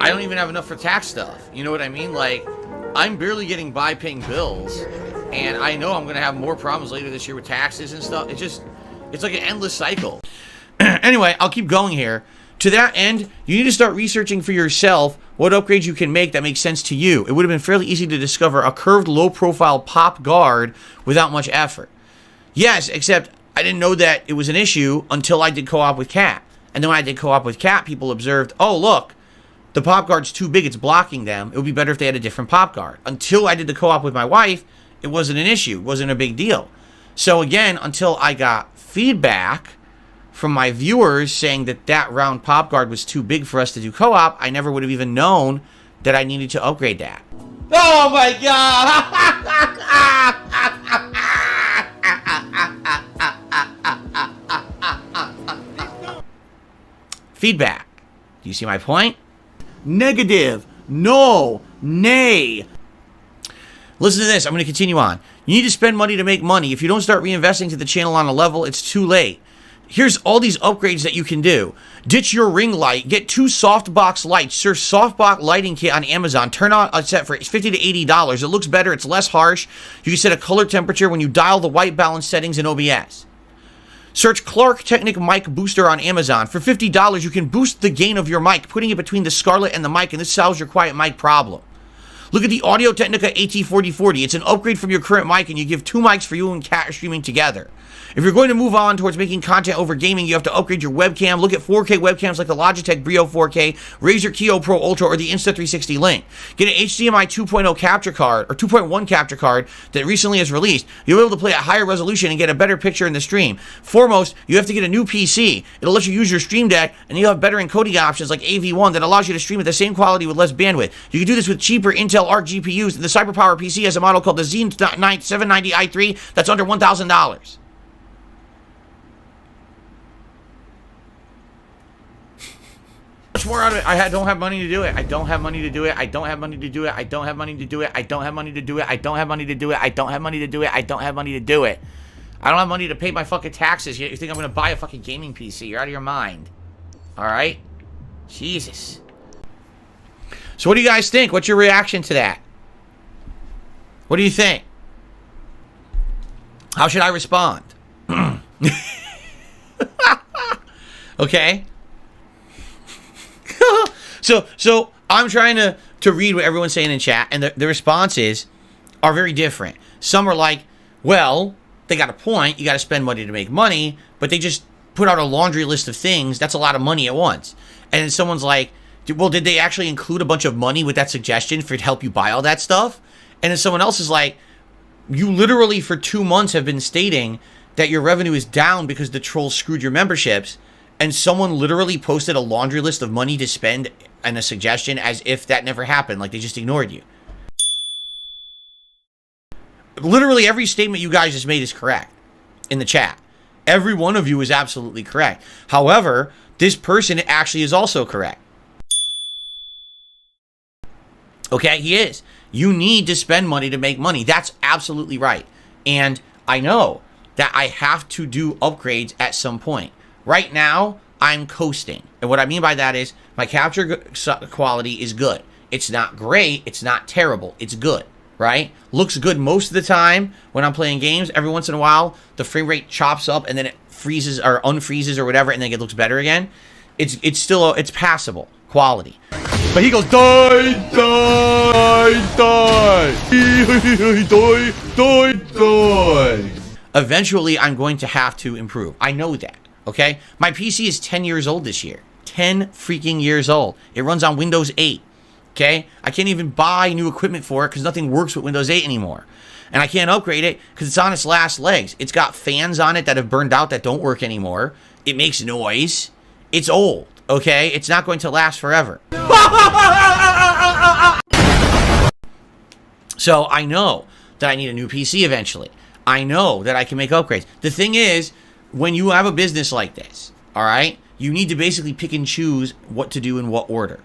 I don't even have enough for tax stuff. You know what I mean? Like, I'm barely getting by paying bills, and I know I'm going to have more problems later this year with taxes and stuff. It's like an endless cycle. Anyway, I'll keep going here. To that end, you need to start researching for yourself what upgrades you can make that make sense to you. It would have been fairly easy to discover a curved, low-profile pop guard without much effort. Yes, except I didn't know that it was an issue until I did co-op with Cat. And then when I did co-op with Cat, people observed, oh, look, the pop guard's too big, it's blocking them. It would be better if they had a different pop guard. Until I did the co-op with my wife, it wasn't an issue. It wasn't a big deal. So again, until I got feedback from my viewers saying that that round pop guard was too big for us to do co-op, I never would have even known that I needed to upgrade that. Oh my god! Feedback. Do you see my point? Negative. No. Nay. Listen to this. I'm going to continue on. You need to spend money to make money. If you don't start reinvesting to the channel on a level, it's too late. Here's all these upgrades that you can do. Ditch your ring light. Get 2 softbox lights. Search softbox lighting kit on Amazon. Turn on a set for $50 to $80. It looks better. It's less harsh. You can set a color temperature when you dial the white balance settings in OBS. Search Clark Technic mic booster on Amazon. For $50, you can boost the gain of your mic, putting it between the Scarlett and the mic, and this solves your quiet mic problem. Look at the Audio Technica AT4040. It's an upgrade from your current mic, and you give 2 mics for you and Cat streaming together. If you're going to move on towards making content over gaming, you have to upgrade your webcam. Look at 4K webcams like the Logitech Brio 4K, Razer Kiyo Pro Ultra, or the Insta360 Link. Get an HDMI 2.0 capture card, or 2.1 capture card that recently has released. You'll be able to play at higher resolution and get a better picture in the stream. Foremost, you have to get a new PC. It'll let you use your Stream Deck, and you'll have better encoding options like AV1 that allows you to stream at the same quality with less bandwidth. You can do this with cheaper Intel Arc GPUs. The CyberPower PC has a model called the Z790i3 that's under $1,000. Much more out of it. I don't have money to do it. I don't have money to do it. I don't have money to do it. I don't have money to do it. I don't have money to do it. I don't have money to do it. I don't have money to do it. I don't have money to do it. I don't have money to pay my fucking taxes. You think I'm gonna buy a fucking gaming PC? You're out of your mind. All right? Jesus. So what do you guys think? What's your reaction to that? What do you think? How should I respond? Okay. So I'm trying to read what everyone's saying in chat, and the responses are very different. Some are like, well, they got a point. You got to spend money to make money, but they just put out a laundry list of things. That's a lot of money at once. And then someone's like, well, did they actually include a bunch of money with that suggestion for it to help you buy all that stuff? And then someone else is like, you literally for 2 months have been stating that your revenue is down because the trolls screwed your memberships, and someone literally posted a laundry list of money to spend and a suggestion as if that never happened, like they just ignored you. Literally every statement you guys just made is correct in the chat. Every one of you is absolutely correct. However, this person actually is also correct. Okay, he is. You need to spend money to make money. That's absolutely right. And I know that I have to do upgrades at some point. Right now, I'm coasting. And what I mean by that is my capture quality is good. It's not great. It's not terrible. It's good, right? Looks good most of the time when I'm playing games. Every once in a while, the frame rate chops up and then it freezes or unfreezes or whatever, and then it looks better again. It's still, it's passable quality. But he goes, die, die, die, die, die. Eventually, I'm going to have to improve. I know that. Okay, my PC is 10 years old this year. 10 freaking years old. It runs on Windows 8. Okay, I can't even buy new equipment for it because nothing works with Windows 8 anymore. And I can't upgrade it because it's on its last legs. It's got fans on it that have burned out that don't work anymore. It makes noise. It's old. Okay, it's not going to last forever. So I know that I need a new PC eventually. I know that I can make upgrades. The thing is, when you have a business like this, all right, you need to basically pick and choose what to do in what order.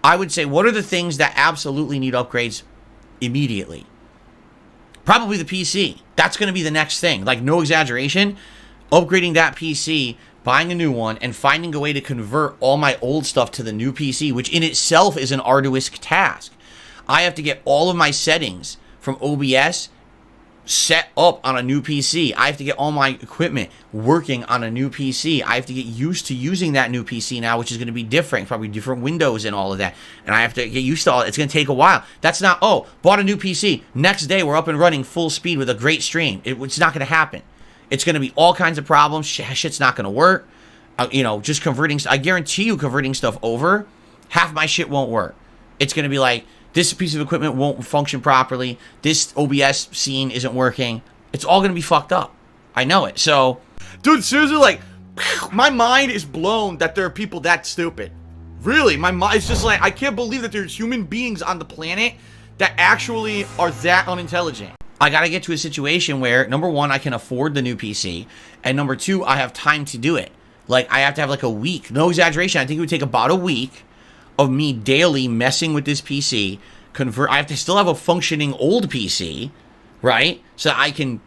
I would say, what are the things that absolutely need upgrades immediately? Probably the PC. That's going to be the next thing. Like, no exaggeration, upgrading that PC buying a new one, and finding a way to convert all my old stuff to the new PC, which in itself is an arduous task. I have to get all of my settings from OBS set up on a new PC. I have to get all my equipment working on a new PC. I have to get used to using that new PC now, which is going to be different, probably different windows and all of that. And I have to get used to all it. It's going to take a while. That's not, oh, bought a new PC. Next day, we're up and running full speed with a great stream. It's not going to happen. It's going to be all kinds of problems. Shit's not going to work. Just converting. I guarantee you converting stuff over, half my shit won't work. It's going to be like, this piece of equipment won't function properly. This OBS scene isn't working. It's all going to be fucked up. I know it. So, dude, seriously, like, my mind is blown that there are people that stupid. Really, my mind is just like, I can't believe that there's human beings on the planet that actually are that unintelligent. I got to get to a situation where, number one, I can afford the new PC, and number two, I have time to do it. Like, I have to have like a week. No exaggeration. I think it would take about a week of me daily messing with this PC. I have to still have a functioning old PC, right? So I can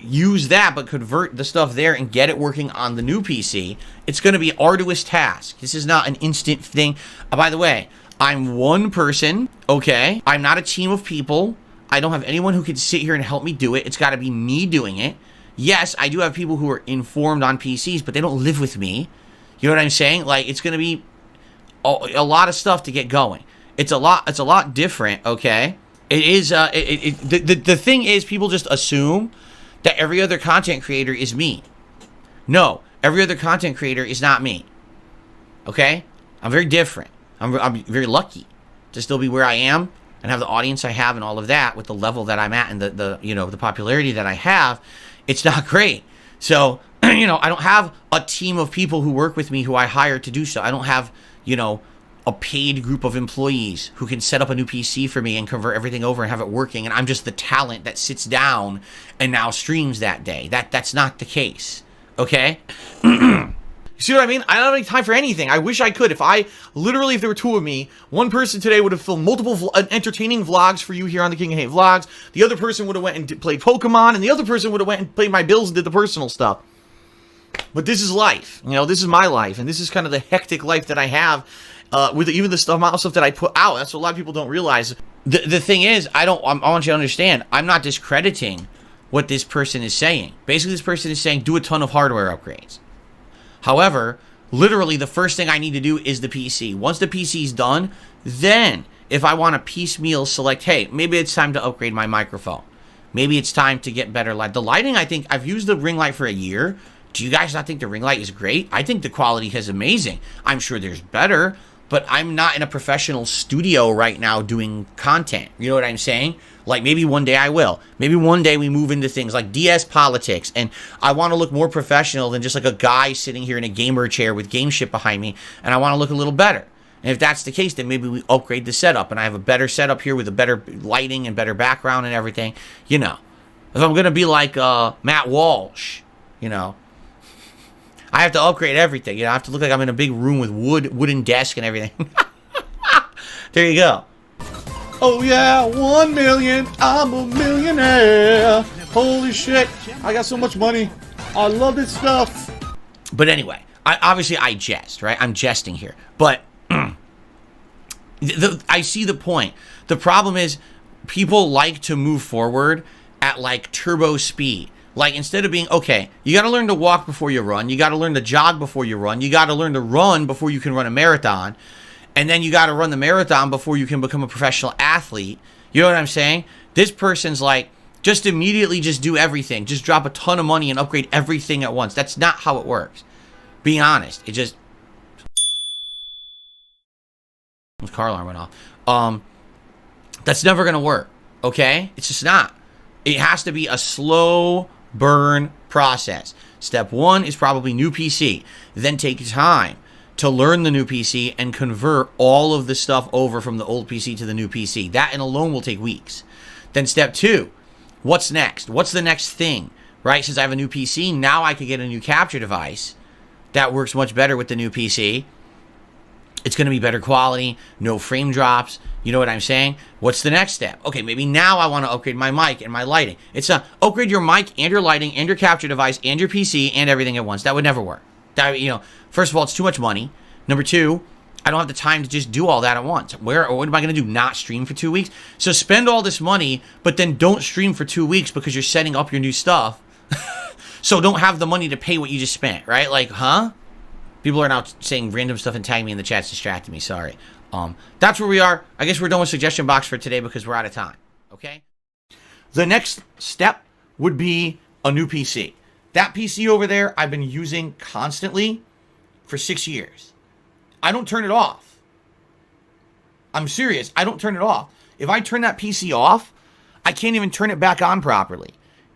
use that, but convert the stuff there and get it working on the new PC. It's going to be an arduous task. This is not an instant thing. By the way, I'm one person, okay? I'm not a team of people. I don't have anyone who can sit here and help me do it. It's got to be me doing it. Yes, I do have people who are informed on PCs, but they don't live with me. You know what I'm saying? Like, it's going to be a lot of stuff to get going. It's a lot different, okay? It is, the thing is, people just assume that every other content creator is me. No, every other content creator is not me, okay? I'm very different. I'm very lucky to still be where I am and have the audience I have and all of that with the level that I'm at and the popularity that I have. It's not great. So, I don't have a team of people who work with me who I hire to do so. I don't have, a paid group of employees who can set up a new PC for me and convert everything over and have it working, and I'm just the talent that sits down and now streams that day. That's not the case, okay? You see what I mean? I don't have any time for anything. I wish I could. If there were two of me, one person today would have filmed multiple entertaining vlogs for you here on the King of Hate Vlogs. The other person would have went and played Pokemon, and the other person would have went and paid my bills and did the personal stuff. But this is life. This is my life, and this is kind of the hectic life that I have. With even the amount of stuff that I put out. That's what a lot of people don't realize. The thing is, I want you to understand, I'm not discrediting what this person is saying. Basically, this person is saying, do a ton of hardware upgrades. However, literally, the first thing I need to do is the PC. Once the PC is done, then, if I want to piecemeal select, hey, maybe it's time to upgrade my microphone. Maybe it's time to get better light. The lighting, I think, I've used the ring light for a year. Do you guys not think the ring light is great? I think the quality is amazing. I'm sure there's better, but I'm not in a professional studio right now doing content. You know what I'm saying? Like, maybe one day I will. Maybe one day we move into things like DS politics, and I want to look more professional than just like a guy sitting here in a gamer chair with game shit behind me, and I want to look a little better. And if that's the case, then maybe we upgrade the setup, and I have a better setup here with a better lighting and better background and everything. If I'm going to be like Matt Walsh, I have to upgrade everything. I have to look like I'm in a big room with wooden desk and everything. There you go. Oh yeah, 1 million, I'm a millionaire. Holy shit, I got so much money. I love this stuff. But anyway, I jest, right? I'm jesting here. But I see the point. The problem is people like to move forward at like turbo speed. Like, instead of being, okay, you got to learn to walk before you run. You got to learn to jog before you run. You got to learn to run before you can run a marathon. And then you got to run the marathon before you can become a professional athlete. You know what I'm saying? This person's like, just immediately just do everything. Just drop a ton of money and upgrade everything at once. That's not how it works. Being honest. It just... The car alarm went off. That's never going to work. Okay? It's just not. It has to be a slow burn process. Step one is probably new PC. Then take time to learn the new PC and convert all of the stuff over from the old PC to the new PC. That and alone will take weeks. Then step two, what's next? What's the next thing, right? Since I have a new PC, now I can get a new capture device that works much better with the new PC. It's going to be better quality, no frame drops. You know what I'm saying? What's the next step? Okay, maybe now I want to upgrade my mic and my lighting. It's upgrade your mic and your lighting and your capture device and your PC and everything at once. That would never work. First of all, it's too much money. Number two, I don't have the time to just do all that at once. What am I going to do? Not stream for 2 weeks? So spend all this money, but then don't stream for 2 weeks because you're setting up your new stuff. So don't have the money to pay what you just spent, right? Like, huh? People are now saying random stuff and tagging me in the chat. It's distracting me. Sorry. That's where we are. I guess we're done with suggestion box for today because we're out of time. Okay? The next step would be a new PC. That PC over there, I've been using constantly for 6 years. I don't turn it off. I'm serious. I don't turn it off. If I turn that PC off, I can't even turn it back on properly.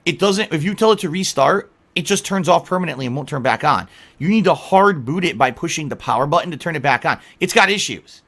It doesn't, if you tell it to restart, it just turns off permanently and won't turn back on. You need to hard boot it by pushing the power button to turn it back on. It's got issues.